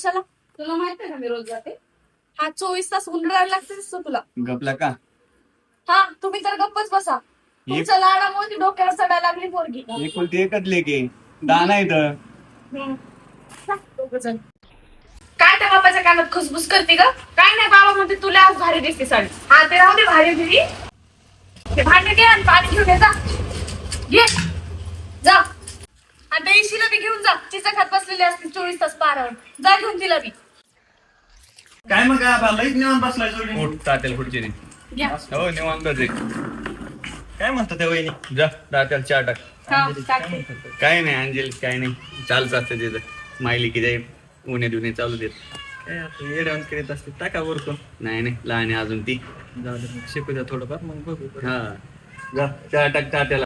चला, तुला माहिती आहे ना मी रोज जाते. हा 24 तास उंडरायला लागते दिसतो तुला. गपला का? हा तुम्ही तर गप्पच बसा. तुमच्या लाडामुळे ती डोक्यावर चढायला लागली पोरगी. एकुलती एकच लेके दाना इथं. काय त्या बाबाच्या कानात खुसबुस करते ग? काय नाही बाबा म्हणते तुला आज भारी दिसते साडी. हा ते राहू दे भारी दिली. ते भांडे घे आणि पाणी घेऊन ये जा. घे जा. आणि त्या इशीला बी घेऊन जा. तिचं खात बसलेली असते 24 तास पारावर. जा घेऊन तिला बी. काय मग लईच निवांत बसलाय जोडी. उठ तात्याला पुढची रे. घ्या. हो निवांतच आहे. काय म्हणतो त्या वहिनी? जा तात्याला चहा टाक. हा, टाकते. काय नाही अंजली काय नाही चालूच असतं तिथं. स्माइली की जाई उन्हे दुने चालू देत. काय आता येड्यावानी करीत असते टाका वरतून. नाही नाही लहान आहे अजून ती. जाऊ दे मग शिकू द्या थोडंफार मग बघू. हा जा चहा टाक तात्याला.